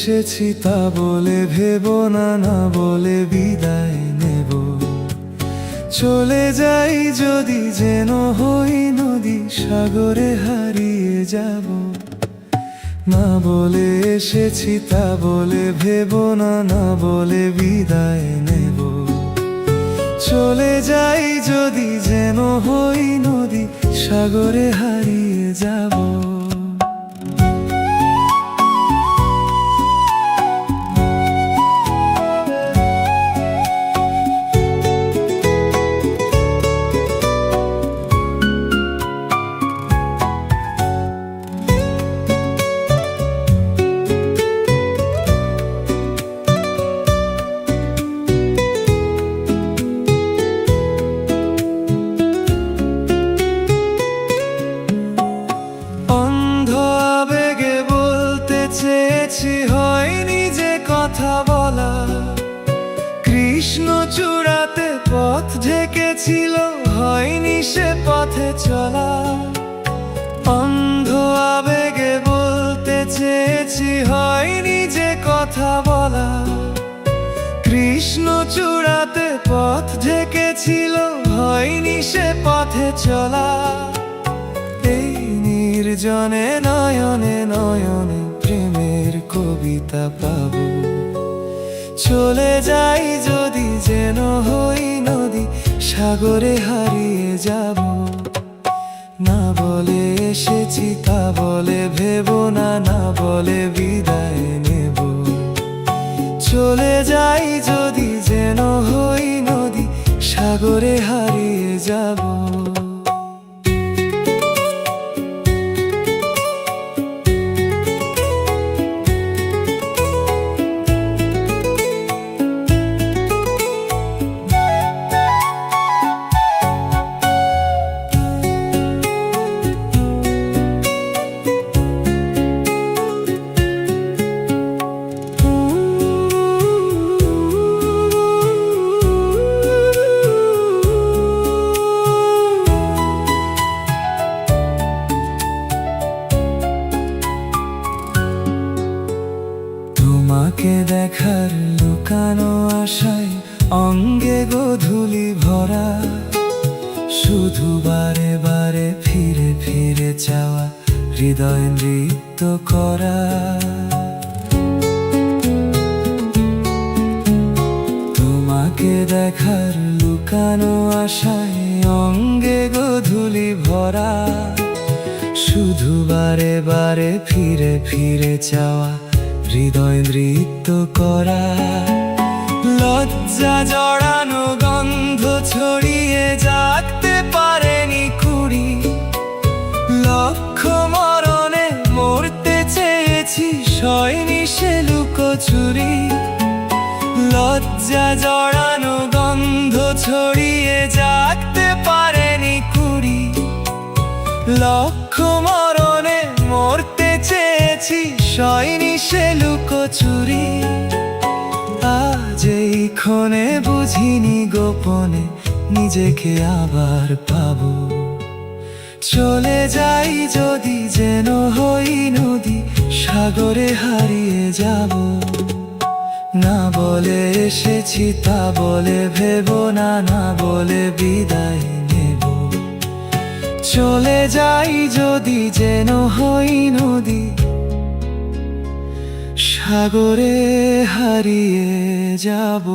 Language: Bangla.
এসেছি তা বলে ভেবো না, না বলে বিদায় নেব। চলে যাই যদি যেন হই নদী, সাগরে হারিয়ে যাব। না বলে এসেছি তা বলে ভেবো না, না বলে বিদায় নেব। চলে যাই যদি যেন হই নদী, সাগরে হারিয়ে যাব। চেয়েছি হয়নি যে কথা বলা, কৃষ্ণচূড়াতে পথ ঢেকেছিল হয়নি সে পথে চলা। অন্ধ আবেগে বলতে চেয়েছি হয়নি যে কথা বলা, কৃষ্ণচূড়াতে পথ ঢেকেছিল হয়নি সে পথে চলা। এই নির্জনে নয়নে নয়নে প্রেমের কবিতা পাবো। চলে যাই যদি যেন হই নদী, সাগরে হারিয়ে যাব। না বলে এসেছি তা বলে ভেবো না, না বলে বিদায় নেব। চলে যাই যদি যেন হই নদী, সাগরে হারিয়ে যাব। তোমাকে দেখার লুকানো আশায় অঙ্গে গোধূলি ভরা, শুধু বারে বারে ফিরে ফিরে চাওয়া, হৃদয় নৃত্য করা। তোমাকে দেখার লুকানো আশায় অঙ্গে গোধূলি ভরা, শুধু বারে বারে ফিরে ফিরে চাওয়া, হৃদয় নৃত্য করা। লজ্জা জড়ানো গন্ধ ছড়িয়ে জাগতে পারেনি কুড়ি, লক্ষ মরণে মরতে চেয়েছি সয়নি সে লুকোচুরি। লজ্জা জড়ানো গন্ধ ছড়িয়ে জাগতে পারেনি কুড়ি, লক্ষ মরণে মরতে চেয়েছি সয়নি সে লুকোচুরি। আজ এই ক্ষণে বুঝিনি গোপনে নিজেকে আবার পাবো। চলে যাই যদি যেন হই নদী, সাগরে হারিয়ে যাব। না বলে এসেছি তা বলে ভেবো না, না বলে বিদায় নেব। চলে যাই যদি যেন হই নদী, সাগরে হারিয়ে যাব।